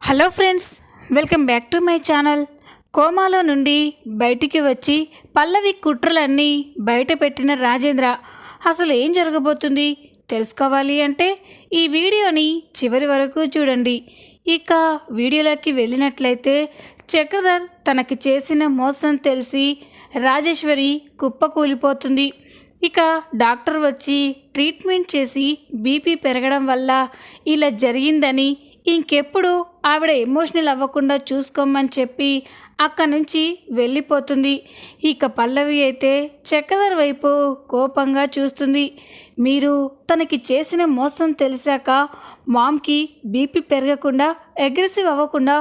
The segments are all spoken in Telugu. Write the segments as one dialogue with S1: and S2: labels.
S1: Hello friends, welcome back to my channel. కోమాలో నుండి బయటికి వచ్చి పల్లవి కుట్రలన్నీ బయట పెట్టిన రాజేంద్ర అసలు ఏం జరగబోతుంది తెలుసుకోవాలి అంటే ఈ వీడియోని చివరి వరకు చూడండి. ఇక వీడియోలోకి వెళ్ళినట్లయితే చక్రధర్ తనకి చేసిన మోసం తెలిసి రాజేశ్వరి కుప్పకూలిపోతుంది. ఇక డాక్టర్ వచ్చి ట్రీట్మెంట్ చేసి బీపీ పెరగడం వల్ల ఇలా జరిగిందని, ఇంకెప్పుడు ఆవిడ ఎమోషనల్ అవ్వకుండా చూసుకోమని చెప్పి అక్కడి నుంచి వెళ్ళిపోతుంది. ఇక పల్లవి అయితే చక్రధర్ వైపు కోపంగా చూస్తుంది. మీరు తనకి చేసిన మోసం తెలిసాక మామ్కి బీపీ పెరగకుండా అగ్రెసివ్ అవ్వకుండా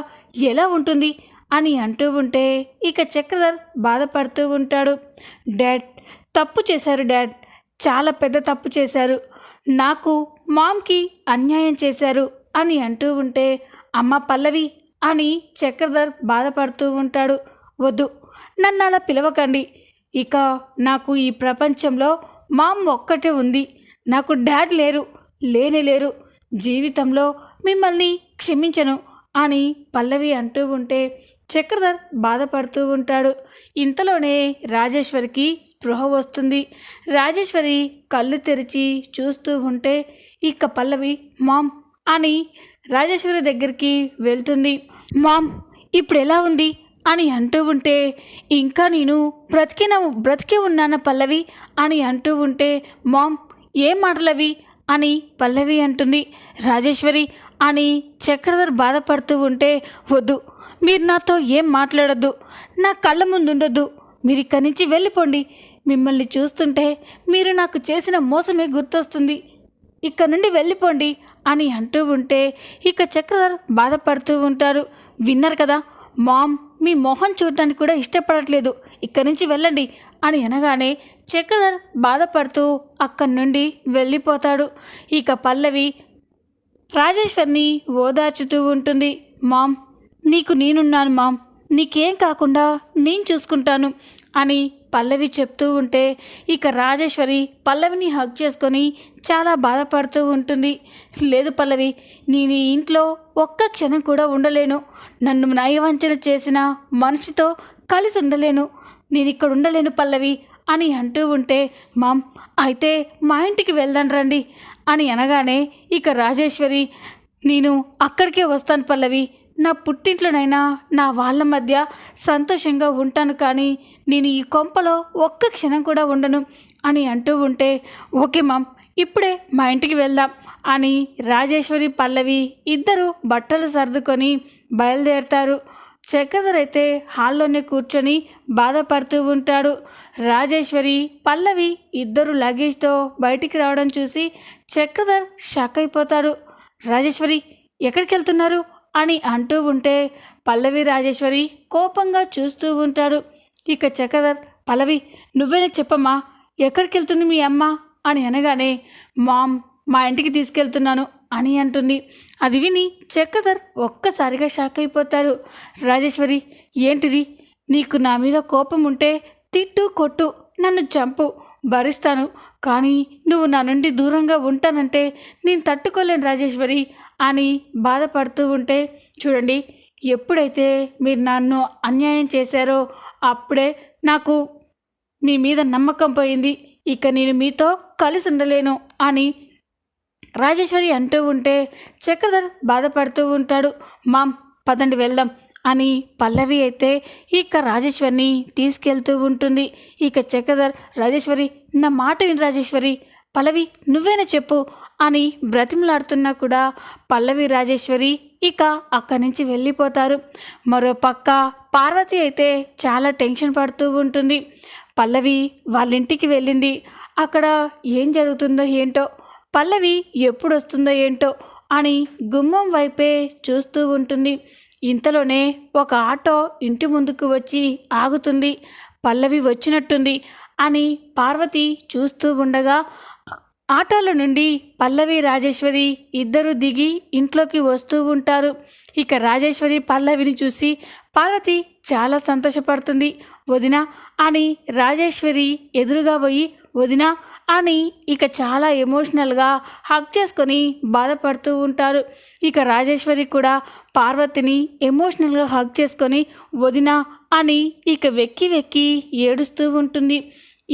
S1: ఎలా ఉంటుంది అని అంటూ ఉంటే ఇక చక్రధర్ బాధపడుతూ ఉంటాడు. డాడ్, తప్పు చేశారు డాడ్, చాలా పెద్ద తప్పు చేశారు, నాకు మామ్కి అన్యాయం చేశారు అని అంటూ ఉంటే అమ్మ పల్లవి అని చక్రధర్ బాధపడుతూ ఉంటాడు. వద్దు, నన్ను అలా పిలవకండి. ఇక నాకు ఈ ప్రపంచంలో మామ్ ఒక్కటే ఉంది, నాకు డాడ్ లేరు. జీవితంలో మిమ్మల్ని క్షమించను అని పల్లవి అంటూ ఉంటే చక్రధర్ బాధపడుతూ ఉంటాడు. ఇంతలోనే రాజేశ్వరికి స్పృహ వస్తుంది. రాజేశ్వరి కళ్ళు తెరిచి చూస్తూ ఉంటే ఇక పల్లవి మామ్ అని రాజేశ్వరి దగ్గరికి వెళ్తుంది. మామ్ ఇప్పుడు ఎలా ఉంది అని అంటూ ఉంటే ఇంకా నేను బ్రతికే ఉన్నాన పల్లవి అని అంటూ ఉంటే మామ్ ఏం మాటలవి అని పల్లవి అంటుంది. రాజేశ్వరి అని చక్రధర్ బాధపడుతూ ఉంటే వద్దు, మీరు నాతో ఏం మాట్లాడొద్దు, నా కళ్ళ ముందు ఉండొద్దు, మీరు ఇక్కడి నుంచి వెళ్ళిపోండి. మిమ్మల్ని చూస్తుంటే మీరు నాకు చేసిన మోసమే గుర్తొస్తుంది, ఇక్కడ నుండి వెళ్ళిపోండి అని అంటూ ఉంటే ఇక చక్రధర్ బాధపడుతూ ఉంటారు. విన్నారు కదా, మామ్ మీ మొహం చూడటానికి కూడా ఇష్టపడట్లేదు, ఇక్కడి నుంచి వెళ్ళండి అని అనగానే చక్రధర్ బాధపడుతూ అక్కడి నుండి వెళ్ళిపోతాడు. ఇక పల్లవి రాజేశ్వర్ని ఓదార్చుతూ ఉంటుంది. మామ్, నీకు నేనున్నాను మామ్, నీకేం కాకుండా నేను చూసుకుంటాను అని పల్లవి చెప్తూ ఉంటే ఇక రాజేశ్వరి పల్లవిని హగ్ చేసుకొని చాలా బాధపడుతూ ఉంటుంది. లేదు పల్లవి, నేను ఈ ఇంట్లో ఒక్క క్షణం కూడా ఉండలేను, నన్ను నయవంచన చేసిన మనిషితో కలిసి ఉండలేను, నేను ఇక్కడ ఉండలేను పల్లవి అని అంటూ ఉంటే మామ్ అయితే మా ఇంటికి వెళ్దాం రండి అని అనగానే ఇక రాజేశ్వరి నేను అక్కడికే వస్తాను పల్లవి, నా పుట్టింట్లోనైనా నా వాళ్ళ మధ్య సంతోషంగా ఉంటాను, కానీ నేను ఈ కొంపలో ఒక్క క్షణం కూడా ఉండను అని అంటూ ఉంటే ఓకే మామ్, ఇప్పుడే మా ఇంటికి వెళ్దాం అని రాజేశ్వరి పల్లవి ఇద్దరు బట్టలు సర్దుకొని బయలుదేరుతారు. చక్రధర్ అయితే హాల్లోనే కూర్చొని బాధపడుతూ ఉంటాడు. రాజేశ్వరి పల్లవి ఇద్దరు లగేజ్తో బయటికి రావడం చూసి చక్రధర్ షాక్ అయిపోతాడు. రాజేశ్వరి ఎక్కడికి వెళ్తున్నారు అని అంటూ ఉంటే పల్లవి రాజేశ్వరి కోపంగా చూస్తూ ఉంటాడు. ఇక చక్రధర్ పల్లవి నువ్వేనే చెప్పమ్మా, ఎక్కడికి వెళ్తుంది మీ అమ్మ అని అనగానే మామ్ మా ఇంటికి తీసుకెళ్తున్నాను అని అంటుంది. అది విని చక్రధర్ ఒక్కసారిగా షాక్ అయిపోతారు. రాజేశ్వరి ఏంటిది, నీకు నా మీద కోపం ఉంటే తిట్టు కొట్టు నన్ను చంపు భరిస్తాను, కానీ నువ్వు నా నుండి దూరంగా ఉంటానంటే నేను తట్టుకోలేను రాజేశ్వరి అని బాధపడుతూ ఉంటే చూడండి, ఎప్పుడైతే మీరు నన్ను అన్యాయం చేశారో అప్పుడే నాకు మీ మీద నమ్మకం పోయింది, ఇక నేను మీతో కలిసి ఉండలేను అని రాజేశ్వరి అంటూ ఉంటే చక్రధర్ బాధపడుతూ ఉంటాడు. మామ్ పదండి వెళ్దాం అని పల్లవి అయితే ఇక రాజేశ్వరిని తీసుకెళ్తూ ఉంటుంది. ఇక చక్రధర్ రాజేశ్వరి నా మాట విని రాజేశ్వరి, పల్లవి నువ్వేనా చెప్పు అని బ్రతిమలాడుతున్నా కూడా పల్లవి రాజేశ్వరి ఇక అక్కడి నుంచి వెళ్ళిపోతారు. మరో పక్క పార్వతి అయితే చాలా టెన్షన్ పడుతూ ఉంటుంది. పల్లవి వాళ్ళ ఇంటికి వెళ్ళింది, అక్కడ ఏం జరుగుతుందో ఏంటో, పల్లవి ఎప్పుడు వస్తుందో ఏంటో అని గుమ్మం వైపే చూస్తూ ఉంటుంది. ఇంతలోనే ఒక ఆటో ఇంటి ముందుకు వచ్చి ఆగుతుంది. పల్లవి వచ్చినట్టుంది అని పార్వతి చూస్తూ ఉండగా ఆటోల నుండి పల్లవి రాజేశ్వరి ఇద్దరు దిగి ఇంట్లోకి వస్తూ ఉంటారు. ఇక రాజేశ్వరి పల్లవిని చూసి పార్వతి చాలా సంతోషపడుతుంది. వదినా అని రాజేశ్వరి ఎదురుగా పోయి వదినా అని ఇక చాలా ఎమోషనల్గా హగ్ చేసుకొని బాధపడుతూ ఉంటారు. ఇక రాజేశ్వరి కూడా పార్వతిని ఎమోషనల్గా హగ్ చేసుకొని వదిన అని ఇక వెక్కి వెక్కి ఏడుస్తూ ఉంటుంది.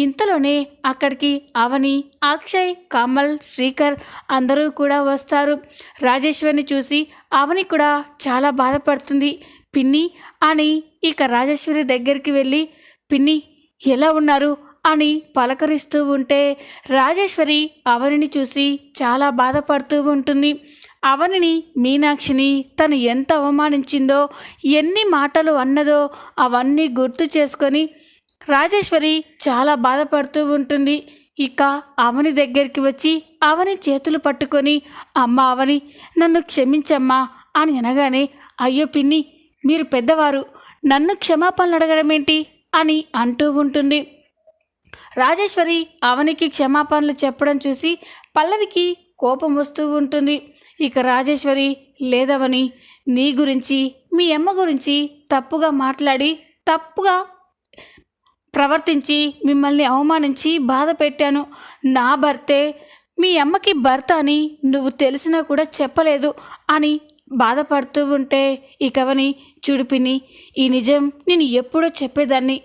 S1: ఇంతలోనే అక్కడికి అవని, అక్షయ్, కమల్, శ్రీకర్ అందరూ కూడా వస్తారు. రాజేశ్వరిని చూసి అవని కూడా చాలా బాధపడుతుంది. పిన్ని అని ఇక రాజేశ్వరి దగ్గరికి వెళ్ళి పిన్ని ఎలా ఉన్నారు అని పలకరిస్తూ ఉంటే రాజేశ్వరి అవనిని చూసి చాలా బాధపడుతూ ఉంటుంది. అవనిని, మీనాక్షిని తను ఎంత అవమానించిందో, ఎన్ని మాటలు అన్నదో అవన్నీ గుర్తు చేసుకొని రాజేశ్వరి చాలా బాధపడుతూ ఉంటుంది. ఇక అవని దగ్గరికి వచ్చి అవని చేతులు పట్టుకొని అమ్మ అవని నన్ను క్షమించమ్మా అని అనగానే అయ్యో పిన్ని మీరు పెద్దవారు, నన్ను క్షమాపణలు అడగడం ఏంటి అని అంటూ ఉంటుంది. రాజేశ్వరి అవనికి క్షమాపణలు చెప్పడం చూసి పల్లవికి కోపం వస్తూ ఉంటుంది. ఇక రాజేశ్వరి లేదవని, నీ గురించి మీ అమ్మ గురించి తప్పుగా మాట్లాడి తప్పుగా ప్రవర్తించి మిమ్మల్ని అవమానించి బాధ పెట్టాను. నా భర్తే మీ అమ్మకి భర్త అని నువ్వు తెలిసినా కూడా చెప్పలేదు అని బాధపడుతూ ఉంటే ఇకవని చూడిపిని ఈ నిజం నేను ఎప్పుడో చెప్పేదాన్ని,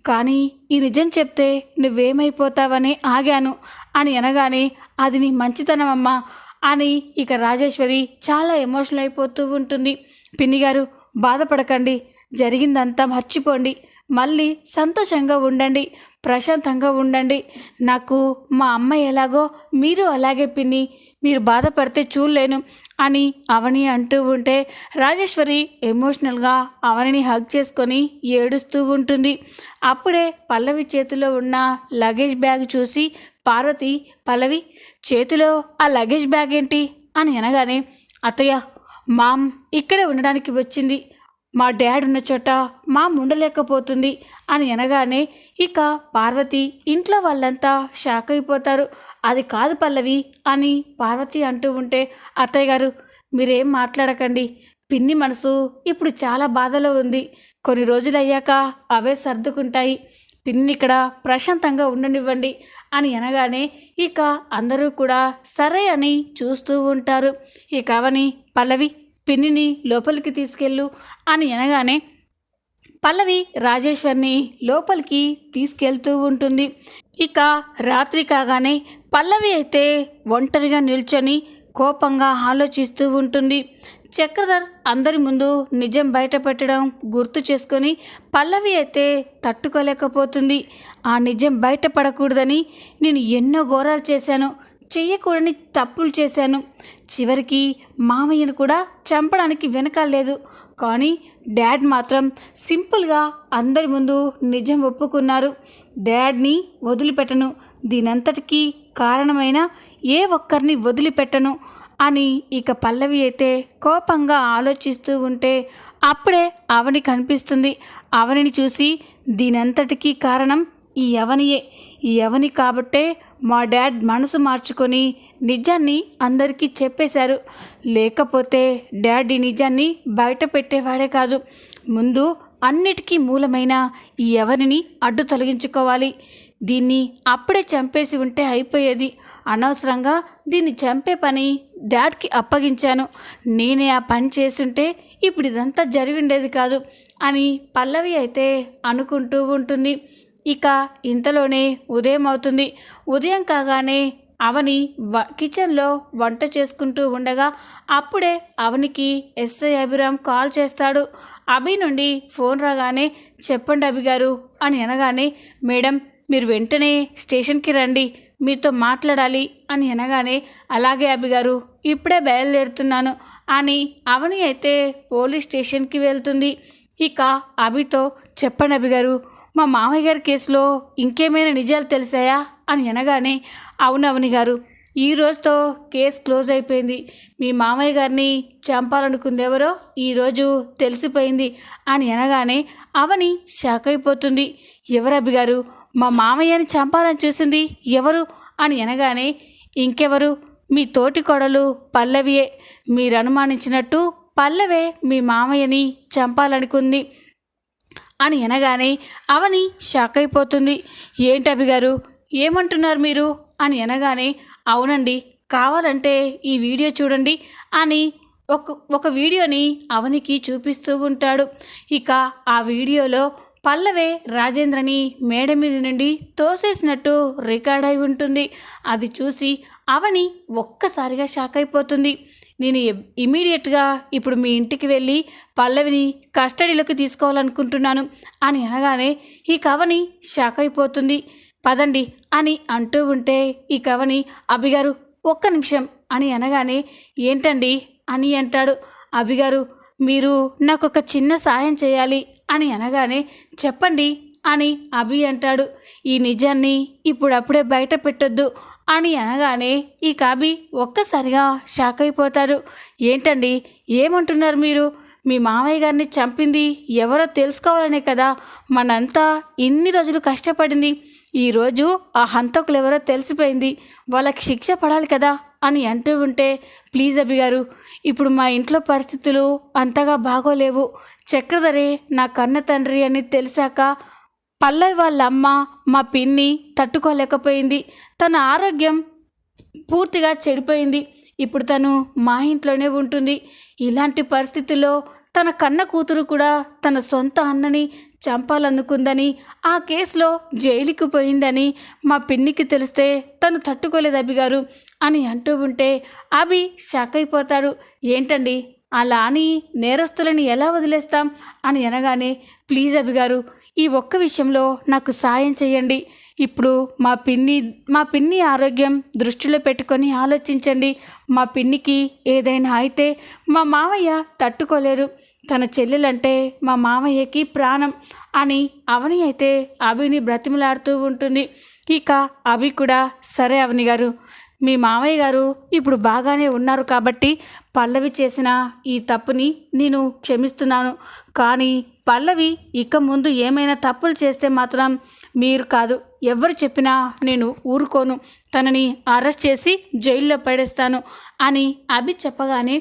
S1: కానీ ఈ నిజం చెప్తే నువ్వేమైపోతావని ఆగాను అని అనగానే అది నీ మంచితనమమ్మా అని ఇక రాజేశ్వరి చాలా ఎమోషనల్ అయిపోతూ ఉంటుంది. పిన్ని గారు బాధపడకండి, జరిగిందంతా మర్చిపోండి, మళ్ళీ సంతోషంగా ఉండండి, ప్రశాంతంగా ఉండండి. నాకు మా అమ్మ ఎలాగో మీరు అలాగే పిన్ని, మీరు బాధపడితే చూడలేను అని అవని అంటూ ఉంటే రాజేశ్వరి ఎమోషనల్గా అవనిని హగ్ చేసుకొని ఏడుస్తూ ఉంటుంది. అప్పుడే పల్లవి చేతిలో ఉన్న లగేజ్ బ్యాగ్ చూసి పార్వతి పల్లవి చేతిలో ఆ లగేజ్ బ్యాగ్ ఏంటి అని అనగానే అత్తయ్య మామ్ ఇక్కడే ఉండడానికి వచ్చింది, మా డాడ్ ఉన్న చోట మామ్ ఉండలేకపోతుంది అని అనగానే ఇక పార్వతి ఇంట్లో వాళ్ళంతా షాక్ అయిపోతారు. అది కాదు పల్లవి అని పార్వతి అంటూ ఉంటే అత్తయ్య గారు మీరేం మాట్లాడకండి, పిన్ని మనసు ఇప్పుడు చాలా బాధలో ఉంది, కొన్ని రోజులు అయ్యాక అవే సర్దుకుంటాయి, పిన్ని ఇక్కడ ప్రశాంతంగా ఉండనివ్వండి అని అనగానే ఇక అందరూ కూడా సరే అని చూస్తూ ఉంటారు. ఇక అవని పల్లవి పిన్నిని లోపలికి తీసుకెళ్ళు అని అనగానే పల్లవి రాజేశ్వర్ని లోపలికి తీసుకెళ్తూ ఉంటుంది. ఇక రాత్రి కాగానే పల్లవి అయితే ఒంటరిగా నిల్చొని కోపంగా ఆలోచిస్తూ ఉంటుంది. చక్రధర్ అందరి ముందు నిజం బయట పెట్టడం గుర్తు చేసుకొని పల్లవి అయితే తట్టుకోలేకపోతుంది. ఆ నిజం బయటపడకూడదని నేను ఎన్నో ఘోరాలు చేశాను, చెయ్యకూడని తప్పులు చేశాను, చివరికి మామయ్యను కూడా చంపడానికి వెనకాలేదు, కానీ డాడ్ మాత్రం సింపుల్గా అందరి ముందు నిజం ఒప్పుకున్నారు. డాడ్ని వదిలిపెట్టను, దీనంతటికీ కారణమైన ఏ ఒక్కరిని వదిలిపెట్టను అని ఇక పల్లవి అయితే కోపంగా ఆలోచిస్తూ ఉంటే అప్పుడే అవని కనిపిస్తుంది. అవనిని చూసి దీనంతటికీ కారణం ఈ అవనియే, ఈ అవని కాబట్టే మా డాడ్ మనసు మార్చుకొని నిజాన్ని అందరికీ చెప్పేశారు, లేకపోతే డాడ్ ఈ నిజాన్ని బయట పెట్టేవాడే కాదు. ముందు అన్నిటికీ మూలమైన ఈ ఎవరిని అడ్డు తొలగించుకోవాలి, దీన్ని అప్పుడే చంపేసి ఉంటే అయిపోయేది, అనవసరంగా దీన్ని చంపే పని డాడ్కి అప్పగించాను, నేనే ఆ పని చేసుంటే ఇప్పుడు ఇదంతా జరిగిండేది కాదు అని పల్లవి అయితే అనుకుంటూ ఉంటుంది. ఇక ఇంతలోనే ఉదయం అవుతుంది. ఉదయం కాగానే అవని కిచెన్లో వంట చేసుకుంటూ ఉండగా అప్పుడే అవనికి ఎస్ఐ అభిరామ్ కాల్ చేస్తాడు. అభి నుండి ఫోన్ రాగానే చెప్పండి అభి గారు అని అనగానే మేడం మీరు వెంటనే స్టేషన్కి రండి, మీతో మాట్లాడాలి అని అనగానే అలాగే అభి గారు ఇప్పుడే బయలుదేరుతున్నాను అని అవని అయితే పోలీస్ స్టేషన్కి వెళ్తుంది. ఇక అభితో చెప్పండి అభి గారు మా మామయ్య గారి కేసులో ఇంకేమైనా నిజాలు తెలిసాయా అని అనగానే అవునవని గారు ఈ రోజుతో కేసు క్లోజ్ అయిపోయింది, మీ మామయ్య గారిని చంపాలనుకుంది ఎవరో ఈరోజు తెలిసిపోయింది అని అనగానే అవని షాక్ అయిపోతుంది. ఎవరు అభి గారు మా మామయ్యని చంపాలని చూసింది ఎవరు అని అనగానే ఇంకెవరు మీ తోటి కోడలు పల్లవియే, మీరు అనుమానించినట్టు పల్లవే మీ మామయ్యని చంపాలనుకుంది అని అనగానే అవని షాక్ అయిపోతుంది. ఏంటి అభి గారు ఏమంటున్నారు మీరు అని అనగానే అవునండి, కావాలంటే ఈ వీడియో చూడండి అని ఒక వీడియోని అవనికి చూపిస్తూ ఉంటాడు. ఇక ఆ వీడియోలో పల్లవే రాజేంద్రని మేడ మీద నుండి తోసేసినట్టు రికార్డ్ అయి ఉంటుంది. అది చూసి అవని ఒక్కసారిగా షాక్ అయిపోతుంది. నేను ఇమీడియట్గా ఇప్పుడు మీ ఇంటికి వెళ్ళి పల్లవిని కస్టడీలోకి తీసుకోవాలనుకుంటున్నాను అని అనగానే ఈ కవని షాక్ అయిపోతుంది. పదండి అని అంటూ ఉంటే ఈ కవని అభిగారు ఒక్క నిమిషం అని అనగానే ఏంటండి అని అంటాడు. అభిగారు మీరు నాకు ఒక చిన్న సాయం చేయాలి అని అనగానే చెప్పండి అని అభి అంటాడు. ఈ నిజాన్ని ఇప్పుడప్పుడే బయట పెట్టొద్దు అని అనగానే ఈ అభి ఒక్కసారిగా షాక్ అయిపోతారు. ఏంటండి ఏమంటున్నారు మీరు? మీ మామయ్య గారిని చంపింది ఎవరో తెలుసుకోవాలనే కదా మనంతా ఇన్ని రోజులు కష్టపడింది. ఈరోజు ఆ హంతకులు ఎవరో తెలిసిపోయింది, వాళ్ళకి శిక్ష పడాలి కదా అని అంటూ ఉంటే ప్లీజ్ అభి గారు, ఇప్పుడు మా ఇంట్లో పరిస్థితులు అంతగా బాగోలేవు. చక్రధరే నా కన్న తండ్రి అని తెలిసాక పల్లవి వాళ్ళ అమ్మ మా పిన్ని తట్టుకోలేకపోయింది. తన ఆరోగ్యం పూర్తిగా చెడిపోయింది. ఇప్పుడు తను మా ఇంట్లోనే ఉంటుంది. ఇలాంటి పరిస్థితుల్లో తన కన్న కూతురు కూడా తన సొంత అన్నని చంపాలనుకుందని, ఆ కేసులో జైలుకి పోయిందని మా పిన్నికి తెలిస్తే తను తట్టుకోలేదు అభి గారు అని అంటూ ఉంటే అభి షాక్ అయిపోతాడు. ఏంటండి అలా అని నేరస్తులని ఎలా వదిలేస్తాం అని అనగానే ప్లీజ్ అభి గారు, ఈ ఒక్క విషయంలో నాకు సాయం చేయండి. ఇప్పుడు మా పిన్ని ఆరోగ్యం దృష్టిలో పెట్టుకొని ఆలోచించండి. మా పిన్నికి ఏదైనా అయితే మా మామయ్య తట్టుకోలేరు. తన చెల్లెలంటే మా మామయ్యకి ప్రాణం అని అవని అయితే అభిని బ్రతిమలాడుతూ ఉంటుంది. ఇక అభి కూడా సరే అవని గారు, మీ మామయ్య గారు ఇప్పుడు బాగానే ఉన్నారు కాబట్టి పల్లవి చేసిన ఈ తప్పుని నేను క్షమిస్తున్నాను. కానీ పల్లవి ఇక ముందు ఏమైనా తప్పులు చేస్తే మాత్రం మీరు కాదు ఎవరు చెప్పినా నేను ఊరుకోను. తనని అరెస్ట్ చేసి జైల్లో పడేస్తాను అని అభి చెప్పగానే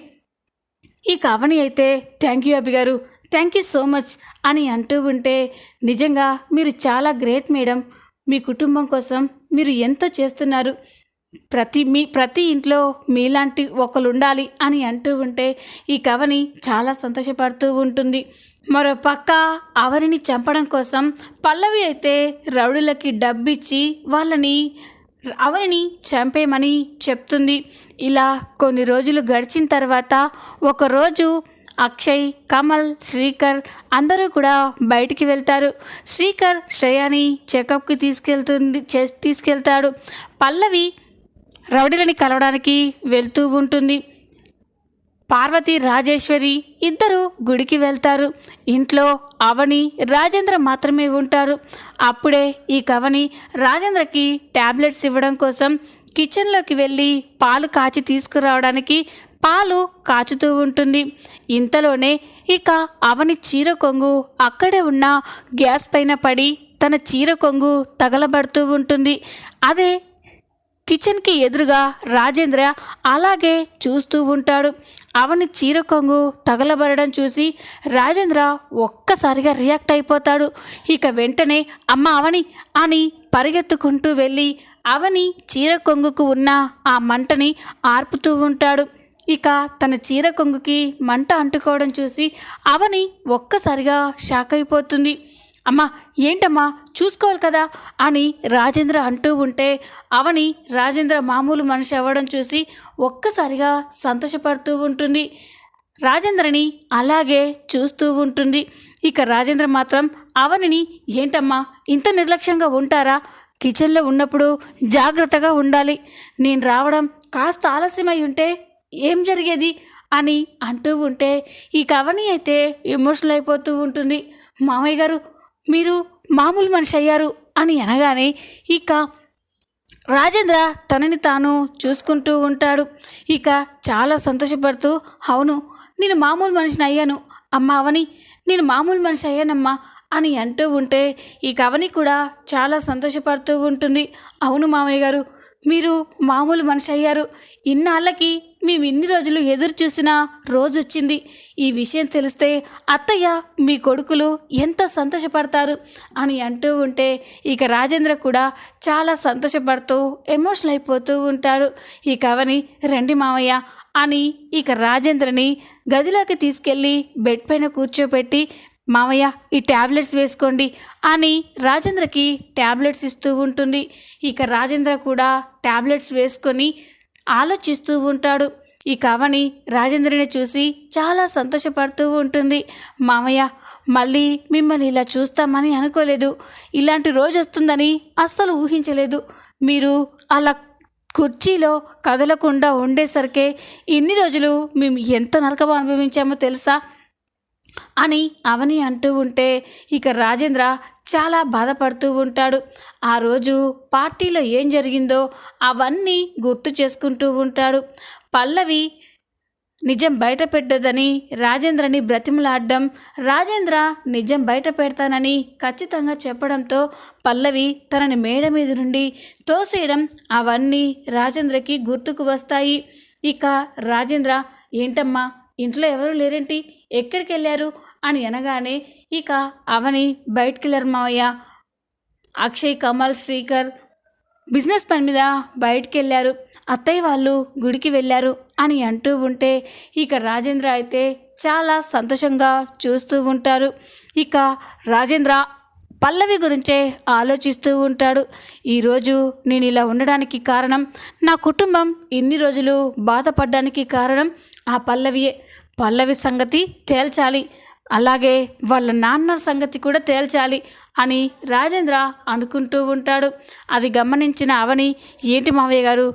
S1: ఇక అవని అయితే థ్యాంక్ యూ అభి గారు, థ్యాంక్ యూ సో మచ్ అని అంటూ ఉంటే నిజంగా మీరు చాలా గ్రేట్ మేడం. మీ కుటుంబం కోసం మీరు ఎంతో చేస్తున్నారు. ప్రతి ఇంట్లో మీలాంటి ఒకరు ఉండాలి అని అంటూ ఉంటే ఈ కవని చాలా సంతోషపడుతూ ఉంటుంది. మరో పక్క అవనిని చంపడం కోసం పల్లవి అయితే రౌడీలకి డబ్బిచ్చి అవనిని చంపేయమని చెప్తుంది. ఇలా కొన్ని రోజులు గడిచిన తర్వాత ఒకరోజు అక్షయ్, కమల్, శ్రీకర్ అందరూ కూడా బయటికి వెళ్తారు. శ్రీకర్ శ్రేయాని చెకప్కి తీసుకెళ్తాడు. పల్లవి రౌడీలని కలవడానికి వెళ్తూ ఉంటుంది. పార్వతి, రాజేశ్వరి ఇద్దరు గుడికి వెళ్తారు. ఇంట్లో అవని, రాజేంద్ర మాత్రమే ఉంటారు. అప్పుడే ఈ కవని రాజేంద్రకి ట్యాబ్లెట్స్ ఇవ్వడం కోసం కిచెన్లోకి వెళ్ళి పాలు కాచి తీసుకురావడానికి పాలు కాచుతూ ఉంటుంది. ఇంతలోనే ఇక అవని చీర కొంగు అక్కడే ఉన్న గ్యాస్ పైన పడి తన చీర కొంగు తగలబడుతూ ఉంటుంది. అదే కిచెన్కి ఎదురుగా రాజేంద్ర అలాగే చూస్తూ ఉంటాడు. అవని చీర కొంగు తగలబడడం చూసి రాజేంద్ర ఒక్కసారిగా రియాక్ట్ అయిపోతాడు. ఇక వెంటనే అమ్మ అవని అని పరిగెత్తుకుంటూ వెళ్ళి అవని చీర కొంగుకు ఉన్న ఆ మంటని ఆర్పుతూ ఉంటాడు. ఇక తన చీర కొంగుకి మంట అంటుకోవడం చూసి అవని ఒక్కసారిగా షాక్ అయిపోతుంది. అమ్మా ఏంటమ్మా చూసుకోవాలి కదా అని రాజేంద్ర అంటూ ఉంటే అవని రాజేంద్ర మామూలు మనిషి అవ్వడం చూసి ఒక్కసారిగా సంతోషపడుతూ ఉంటుంది. రాజేంద్రని అలాగే చూస్తూ ఉంటుంది. ఇక రాజేంద్ర మాత్రం అవనిని ఏంటమ్మా ఇంత నిర్లక్ష్యంగా ఉంటారా? కిచెన్లో ఉన్నప్పుడు జాగ్రత్తగా ఉండాలి. నేను రావడం కాస్త ఆలస్యమై ఉంటే ఏం జరిగేది అని అంటూ ఉంటే ఇక అవని అయితే ఎమోషనల్ అయిపోతూ ఉంటుంది. మామయ్య గారు మీరు మామూలు మనిషి అయ్యారు అని అనగానే ఇక రాజేంద్ర తనని తాను చూసుకుంటూ ఉంటాడు. ఇక చాలా సంతోషపడుతూ అవును నేను మామూలు మనిషిని అయ్యాను అమ్మ అవని, నేను మామూలు మనిషి అయ్యానమ్మా అని అంటూ ఉంటే ఇక అవని కూడా చాలా సంతోషపడుతూ ఉంటుంది. అవును మామయ్య గారు మీరు మామూలు మనిషి అయ్యారు. ఇన్నాళ్ళకి మేము ఇన్ని రోజులు ఎదురు చూసిన రోజు వచ్చింది. ఈ విషయం తెలిస్తే అత్తయ్య మీ కొడుకులు ఎంత సంతోషపడతారు అని అంటూ ఉంటే ఇక రాజేంద్ర కూడా చాలా సంతోషపడుతూ ఎమోషనల్ అయిపోతూ ఉంటాడు. ఇక అవని రండి మావయ్య అని ఇక రాజేంద్రని గదిలోకి తీసుకెళ్ళి బెడ్ పైన కూర్చోపెట్టి మామయ్య ఈ ట్యాబ్లెట్స్ వేసుకోండి అని రాజేంద్రకి ట్యాబ్లెట్స్ ఇస్తూ ఉంటుంది. ఇక రాజేంద్ర కూడా ట్యాబ్లెట్స్ వేసుకొని ఆలోచిస్తూ ఉంటాడు. ఇక అవని రాజేంద్రని చూసి చాలా సంతోషపడుతూ ఉంటుంది. మామయ్య మళ్ళీ మిమ్మల్ని ఇలా చూస్తామని అనుకోలేదు. ఇలాంటి రోజు వస్తుందని అస్సలు ఊహించలేదు. మీరు అలా కుర్చీలో కదలకుండా ఉండేసరికే ఇన్ని రోజులు మేము ఎంత నరకం అనుభవించామో తెలుసా అని అవని అంటూ ఉంటే ఇక రాజేంద్ర చాలా బాధపడుతూ ఉంటాడు. ఆ రోజు పార్టీలో ఏం జరిగిందో అవన్నీ గుర్తు చేసుకుంటూ ఉంటాడు. పల్లవి నిజం బయట పెట్టదని రాజేంద్రని బ్రతిమలాడడం, రాజేంద్ర నిజం బయట పెడతానని ఖచ్చితంగా చెప్పడంతో పల్లవి తనని మేడ మీద నుండి తోసేయడం అవన్నీ రాజేంద్రకి గుర్తుకు వస్తాయి. ఇక రాజేంద్ర ఏంటమ్మా ఇంట్లో ఎవరు లేరేంటి, ఎక్కడికి వెళ్ళారు అని అనగానే ఇక అవని బయటికి వెళ్ళారు మావయ్య, అక్షయ్, కమల్, శ్రీకర్ బిజినెస్ పని మీద బయటికి వెళ్ళారు, అత్తయ్య వాళ్ళు గుడికి వెళ్ళారు అని అంటూ ఉంటే ఇక రాజేంద్ర అయితే చాలా సంతోషంగా చూస్తూ ఉంటారు. ఇక రాజేంద్ర పల్లవి గురించే ఆలోచిస్తూ ఉంటాడు. ఈరోజు నేను ఇలా ఉండడానికి కారణం, నా కుటుంబం ఇన్ని రోజులు బాధపడడానికి కారణం ఆ పల్లవియే. పల్లవి సంగతి తేల్చాలి, అలాగే వాళ్ళ నాన్న సంగతి కూడా తేల్చాలి అని రాజేంద్ర అనుకుంటూ ఉంటాడు. అది గమనించిన అవని ఏంటి మావయ్య గారు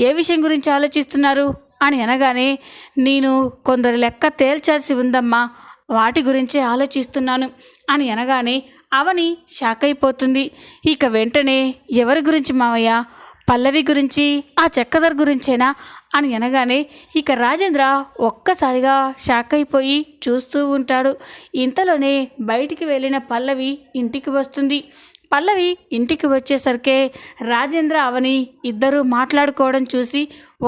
S1: ఏ విషయం గురించి ఆలోచిస్తున్నారు అని అనగానే నేను కొందరు లెక్క తేల్చాల్సి ఉందమ్మా, వాటి గురించే ఆలోచిస్తున్నాను అని అనగానే అవని షాక్ అయిపోతుంది. ఇక వెంటనే ఎవరి గురించి మావయ్య, పల్లవి గురించి, ఆ చక్రధర్ గురించేనా అని అనగానే ఇక రాజేంద్ర ఒక్కసారిగా షాక్ అయిపోయి చూస్తూ ఉంటాడు. ఇంతలోనే బయటికి వెళ్ళిన పల్లవి ఇంటికి వస్తుంది. పల్లవి ఇంటికి వచ్చేసరికే రాజేంద్ర అవని ఇద్దరూ మాట్లాడుకోవడం చూసి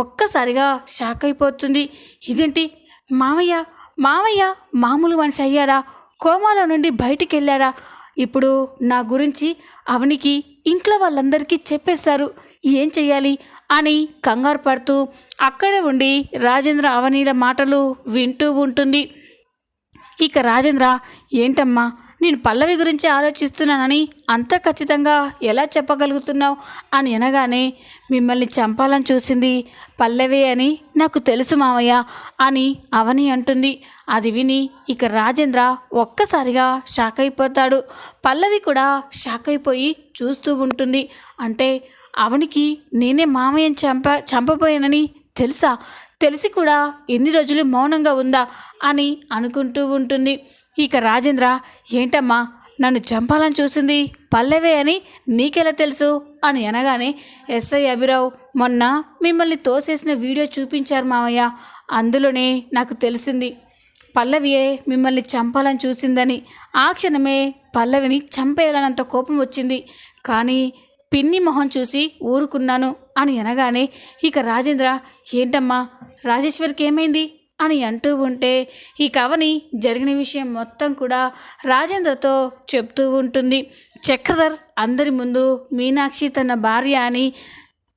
S1: ఒక్కసారిగా షాక్ అయిపోతుంది. ఇదేంటి మామయ్య, మామయ్య మామూలు మనిషి అయ్యాడా, కోమాలో నుండి బయటికి వెళ్ళాడా, ఇప్పుడు నా గురించి అవనికి ఇంట్లో వాళ్ళందరికీ చెప్పేశారు, ఏం చెయ్యాలి అని కంగారు పడుతూ అక్కడే ఉండి రాజేంద్ర అవనీల మాటలు వింటూ ఉంటుంది. ఇక రాజేంద్ర ఏంటమ్మా నేను పల్లవి గురించి ఆలోచిస్తున్నానని అంత ఖచ్చితంగా ఎలా చెప్పగలుగుతున్నావు అని అనగానే మిమ్మల్ని చంపాలని చూసింది పల్లవి అని నాకు తెలుసు మావయ్య అని అవని అంటుంది. అది విని ఇక రాజేంద్ర ఒక్కసారిగా షాక్ అయిపోతాడు. పల్లవి కూడా షాక్ అయిపోయి చూస్తూ ఉంటుంది. అంటే అవనికి నేనే మామయ్యని చంపబోయానని తెలుసా, తెలిసి కూడా ఎన్ని రోజులు మౌనంగా ఉందా అని అనుకుంటూ ఉంటుంది. ఇక రాజేంద్ర ఏంటమ్మా నన్ను చంపాలని చూసింది పల్లవే అని నీకెలా తెలుసు అని అనగానే ఎస్ఐ అభిరావు మొన్న మిమ్మల్ని తోసేసిన వీడియో చూపించారు మావయ్య, అందులోనే నాకు తెలిసింది పల్లవియే మిమ్మల్ని చంపాలని చూసిందని. ఆ క్షణమే పల్లవిని చంపేయాలన్నంత కోపం వచ్చింది, కానీ పిన్ని మొహం చూసి ఊరుకున్నాను అని అనగానే ఇక రాజేంద్ర ఏంటమ్మా రాజేశ్వరికి ఏమైంది అని అంటూ ఉంటే ఇక అవని జరిగిన విషయం మొత్తం కూడా రాజేంద్రతో చెప్తూ ఉంటుంది. చక్రధర్ అందరి ముందు మీనాక్షి తన భార్య అని,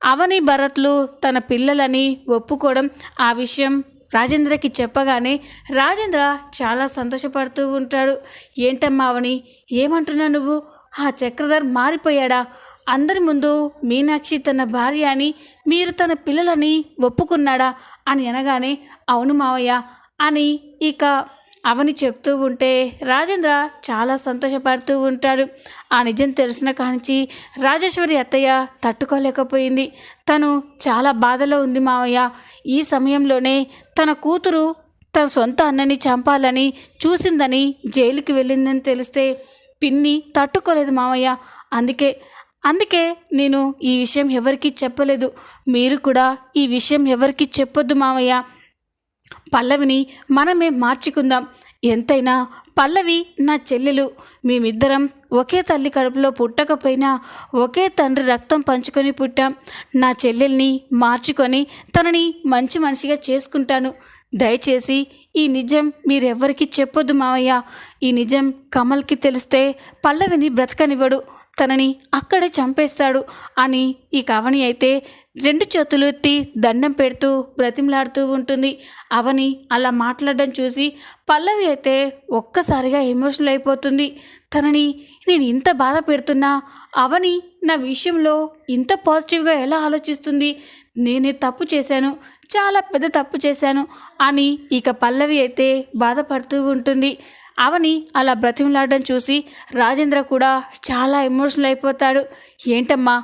S1: అవని భరత్లు తన పిల్లలని ఒప్పుకోవడం, ఆ విషయం రాజేంద్రకి చెప్పగానే రాజేంద్ర చాలా సంతోషపడుతూ ఉంటాడు. ఏంటమ్మా అవని ఏమంటున్నావు నువ్వు, ఆ చక్రధర్ మారిపోయాడా, అందరి ముందు మీనాక్షి తన భార్య అని, మీరు తన పిల్లలని ఒప్పుకున్నాడా అని అనగానే అవును మావయ్య అని ఇక అవని చెప్తూ ఉంటే రాజేంద్ర చాలా సంతోషపడుతూ ఉంటాడు. ఆ నిజం తెలిసిన కాంచి రాజేశ్వరి అత్తయ్య తట్టుకోలేకపోయింది. తను చాలా బాధలో ఉంది మావయ్య. ఈ సమయంలోనే తన కూతురు తన సొంత అన్నని చంపాలని చూసిందని జైలుకి వెళ్ళిందని తెలిస్తే పిన్ని తట్టుకోలేదు మావయ్య. అందుకే నేను ఈ విషయం ఎవరికీ చెప్పలేదు. మీరు కూడా ఈ విషయం ఎవరికీ చెప్పొద్దు మావయ్య. పల్లవిని మనమే మార్చుకుందాం. ఎంతైనా పల్లవి నా చెల్లెలు. మేమిద్దరం ఒకే తల్లి కడుపులో పుట్టకపోయినా ఒకే తండ్రి రక్తం పంచుకొని పుట్టాం. నా చెల్లెల్ని మార్చుకొని తనని మంచి మనిషిగా చేసుకుంటాను. దయచేసి ఈ నిజం మీరెవ్వరికీ చెప్పొద్దు మావయ్య. ఈ నిజం కమల్కి తెలిస్తే పల్లవిని బ్రతకనివ్వడు, తనని అక్కడే చంపేస్తాడు అని ఈ అవని అయితే 2 చేతులు ఎత్తి దండం పెడుతూ బ్రతిమలాడుతూ ఉంటుంది. అవని అలా మాట్లాడడం చూసి పల్లవి అయితే ఒక్కసారిగా ఎమోషనల్ అయిపోతుంది. తనని నేను ఇంత బాధ పెడుతున్నా అవని నా విషయంలో ఇంత పాజిటివ్గా ఎలా ఆలోచిస్తుంది? నేనే తప్పు చేశాను, చాలా పెద్ద తప్పు చేశాను అని ఇక పల్లవి అయితే బాధపడుతూ ఉంటుంది. అవని అలా బ్రతిమలాడడం చూసి రాజేంద్ర కూడా చాలా ఎమోషనల్ అయిపోతాడు. ఏంటమ్మా,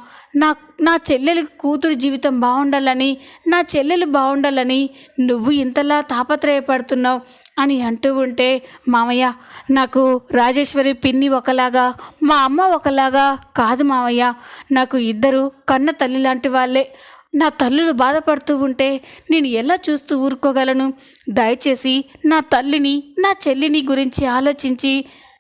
S1: నా చెల్లెలి కూతురు జీవితం బాగుండాలని, నా చెల్లెలు బాగుండాలని నువ్వు ఇంతలా తాపత్రయపడుతున్నావు అని అంటూ ఉంటే, మామయ్య నాకు రాజేశ్వరి పిన్ని ఒకలాగా మా అమ్మ ఒకలాగా కాదు మామయ్య. నాకు ఇద్దరు కన్న తల్లి లాంటి వాళ్ళే. నా తల్లులు బాధపడుతూ ఉంటే నేను ఎలా చూస్తూ ఊరుకోగలను? దయచేసి నా తల్లిని నా చెల్లిని గురించి ఆలోచించి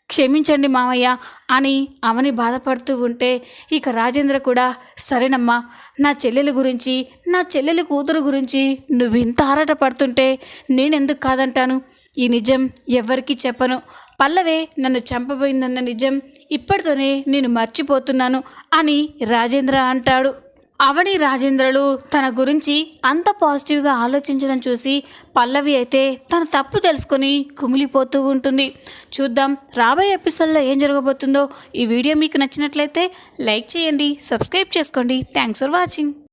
S1: క్షమించండి మామయ్య అని అవని బాధపడుతూ ఉంటే ఇక రాజేంద్ర కూడా సరేనమ్మా, నా చెల్లెల గురించి నా చెల్లెలి కూతురు గురించి నువ్వు ఇంత ఆరాటపడుతుంటే నేనెందుకు కాదంటాను? ఈ నిజం ఎవరికీ చెప్పను. పల్లవే నన్ను చంపబోయిందన్న నిజం ఇప్పటితోనే నేను మర్చిపోతున్నాను అని రాజేంద్ర అంటాడు. అవని రాజేంద్రలు తన గురించి అంత పాజిటివ్గా ఆలోచించడం చూసి పల్లవి అయితే తన తప్పు తెలుసుకొని కుమిలిపోతూ ఉంటుంది. చూద్దాం రాబోయే ఎపిసోడ్లో ఏం జరగబోతుందో. ఈ వీడియో మీకు నచ్చినట్లయితే లైక్ చేయండి, సబ్స్క్రైబ్ చేసుకోండి. Thanks for watching.